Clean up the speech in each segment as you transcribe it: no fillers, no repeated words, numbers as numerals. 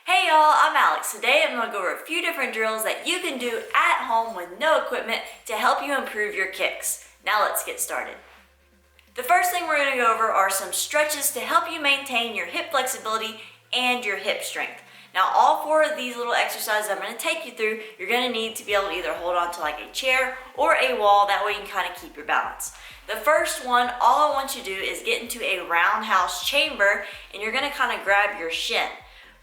Hey y'all, I'm Alex. Today I'm going to go over a few different drills that you can do at home with no equipment to help you improve your kicks. Now let's get started. The first thing we're going to go over are some stretches to help you maintain your hip flexibility and your hip strength. Now all four of these little exercises I'm going to take you through, you're going to need to be able to either hold on to like a chair or a wall, that way you can kind of keep your balance. The first one, all I want you to do is get into a roundhouse chamber and you're going to kind of grab your shin.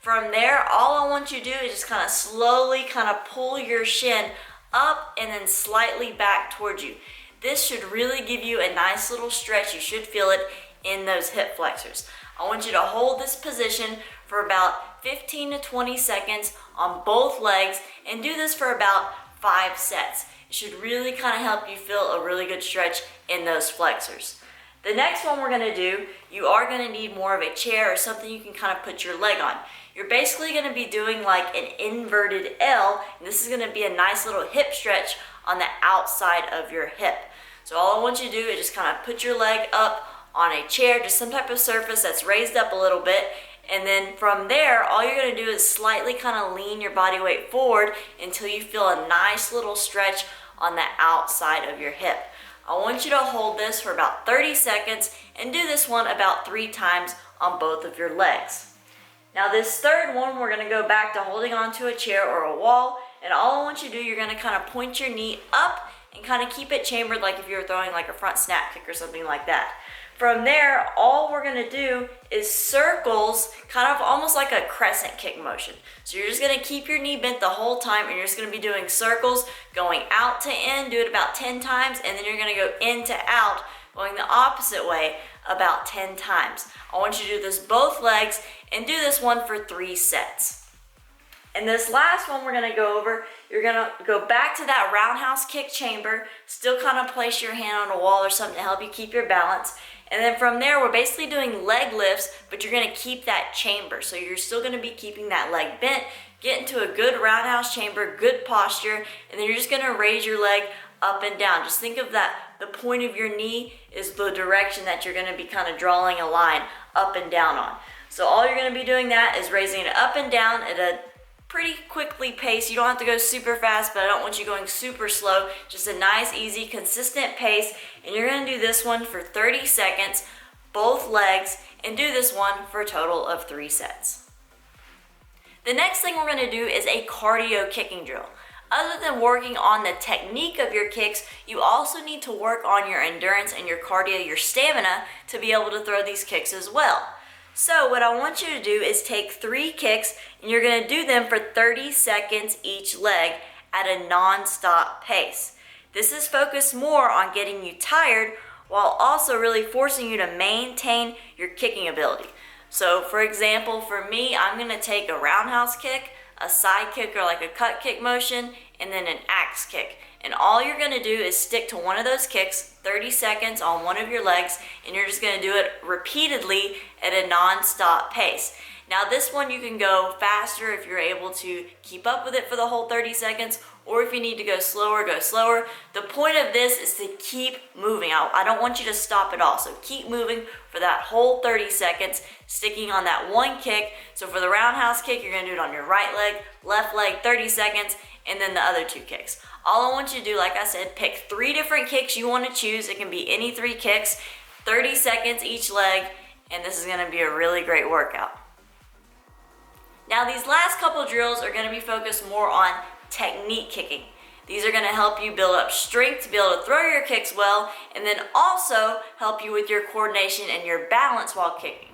From there, all I want you to do is just kind of slowly pull your shin up and then slightly back towards you. This should really give you a nice little stretch. You should feel it in those hip flexors. I want you to hold this position for about 15 to 20 seconds on both legs and do this for about 5 sets. It should really kind of help you feel a really good stretch in those flexors. The next one we're going to do, you are going to need more of a chair or something you can kind of put your leg on. You're basically going to be doing like an inverted L, and this is going to be a nice little hip stretch on the outside of your hip. So all I want you to do is just kind of put your leg up on a chair, just some type of surface that's raised up a little bit, and then from there, all you're going to do is slightly kind of lean your body weight forward until you feel a nice little stretch on the outside of your hip. I want you to hold this for about 30 seconds and do this one about 3 times on both of your legs. Now this third one, we're going to go back to holding onto a chair or a wall, and all I want you to do, you're going to kind of point your knee up and kind of keep it chambered like if you were throwing like a front snap kick or something like that. From there, all we're going to do is circles, kind of almost like a crescent kick motion. So you're just going to keep your knee bent the whole time, and you're just going to be doing circles, going out to in, do it about 10 times, and then you're going to go in to out, going the opposite way about 10 times. I want you to do this both legs and do this one for 3 sets. And this last one we're going to go over, you're going to go back to that roundhouse kick chamber, still kind of place your hand on a wall or something to help you keep your balance. And then from there, we're basically doing leg lifts, but you're going to keep that chamber. So you're still going to be keeping that leg bent, get into a good roundhouse chamber, good posture, and then you're just going to raise your leg up and down. Just think of that, the point of your knee is the direction that you're going to be kind of drawing a line up and down on. So all you're going to be doing that is raising it up and down at a pretty quickly pace. You don't have to go super fast, but I don't want you going super slow. Just a nice, easy, consistent pace. And you're going to do this one for 30 seconds, both legs, and do this one for a total of 3 sets. The next thing we're going to do is a cardio kicking drill. Other than working on the technique of your kicks, you also need to work on your endurance and your cardio, your stamina, to be able to throw these kicks as well. So what I want you to do is take 3 kicks and you're going to do them for 30 seconds each leg at a non-stop pace. This is focused more on getting you tired while also really forcing you to maintain your kicking ability. So for example, for me, I'm going to take a roundhouse kick, a side kick or like a cut kick motion, and then an axe kick. And all you're going to do is stick to one of those kicks 30 seconds on one of your legs, and you're just going to do it repeatedly at a non-stop pace. Now this one you can go faster if you're able to keep up with it for the whole 30 seconds, or if you need to go slower, go slower. The point of this is to keep moving. I don't want you to stop at all, so keep moving for that whole 30 seconds, sticking on that one kick. So for the roundhouse kick, you're going to do it on your right leg, left leg, 30 seconds, and then the other 2 kicks. All I want you to do, like I said, pick 3 different kicks you want to choose. It can be any 3 kicks, 30 seconds each leg, and this is going to be a really great workout. Now these last couple drills are going to be focused more on technique kicking. These are going to help you build up strength to be able to throw your kicks well, and then also help you with your coordination and your balance while kicking.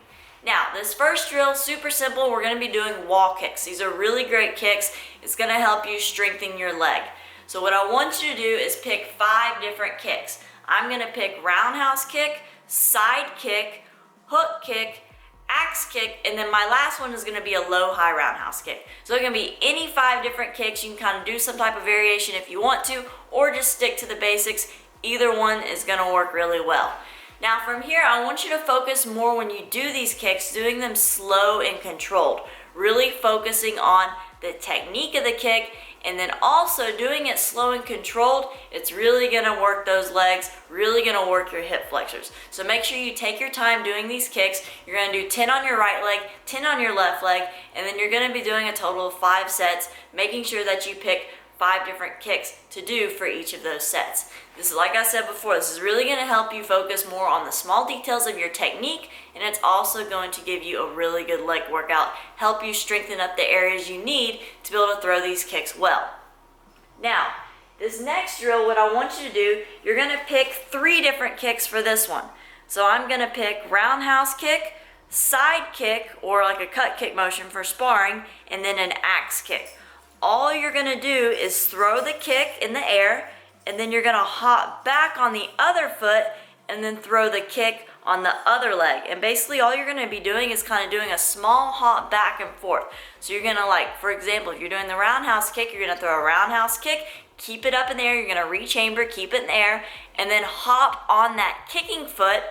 Now, this first drill, super simple. We're going to be doing wall kicks. These are really great kicks. It's going to help you strengthen your leg. So what I want you to do is pick 5 different kicks. I'm going to pick roundhouse kick, side kick, hook kick, axe kick, and then my last one is going to be a low-high roundhouse kick. So it's going to be any 5 different kicks. You can kind of do some type of variation if you want to, or just stick to the basics. Either one is going to work really well. Now from here, I want you to focus more when you do these kicks, doing them slow and controlled, really focusing on the technique of the kick And then also doing it slow and controlled, it's really gonna work those legs, really gonna work your hip flexors. So make sure you take your time doing these kicks. You're gonna do 10 on your right leg, 10 on your left leg, and then you're gonna be doing a total of 5 sets, making sure that you pick 5 different kicks to do for each of those sets. This is, like I said before, this is really gonna help you focus more on the small details of your technique, and it's also going to give you a really good leg workout, help you strengthen up the areas you need to be able to throw these kicks well. Now, this next drill, what I want you to do, you're gonna pick 3 different kicks for this one. So I'm gonna pick roundhouse kick, side kick, or like a cut kick motion for sparring, and then an axe kick. All you're gonna do is throw the kick in the air, and then you're gonna hop back on the other foot and then throw the kick on the other leg. And basically all you're gonna be doing is kind of doing a small hop back and forth. So you're gonna, like, for example, if you're doing the roundhouse kick, you're gonna throw a roundhouse kick, keep it up in the air, you're gonna rechamber, keep it in the air, and then hop on that kicking foot,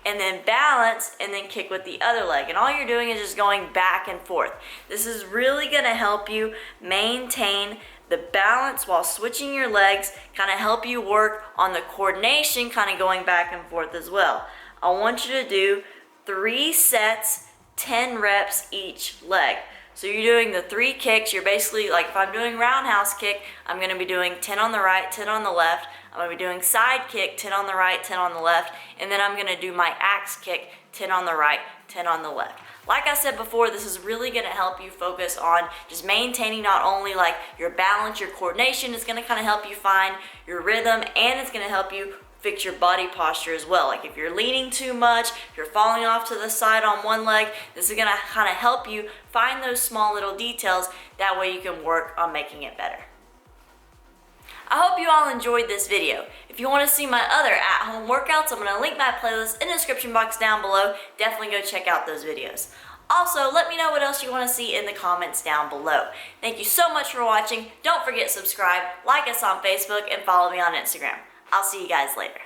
and then balance, and then kick with the other leg. And all you're doing is just going back and forth. This is really gonna help you maintain the balance while switching your legs, kind of help you work on the coordination, kind of going back and forth as well. I want you to do 3 sets, 10 reps each leg. So you're doing the 3 kicks. You're basically, like, if I'm doing roundhouse kick, I'm gonna be doing 10 on the right, 10 on the left. I'm gonna be doing side kick, 10 on the right, 10 on the left, and then I'm gonna do my axe kick, 10 on the right, 10 on the left. Like I said before, this is really gonna help you focus on just maintaining not only like your balance, your coordination, it's gonna kind of help you find your rhythm, and it's gonna help you fix your body posture as well. Like if you're leaning too much, if you're falling off to the side on one leg, this is gonna kind of help you find those small little details. That way you can work on making it better. I hope you all enjoyed this video. If you want to see my other at-home workouts, I'm going to link my playlist in the description box down below. Definitely go check out those videos. Also, let me know what else you want to see in the comments down below. Thank you so much for watching. Don't forget to subscribe, like us on Facebook, and follow me on Instagram. I'll see you guys later.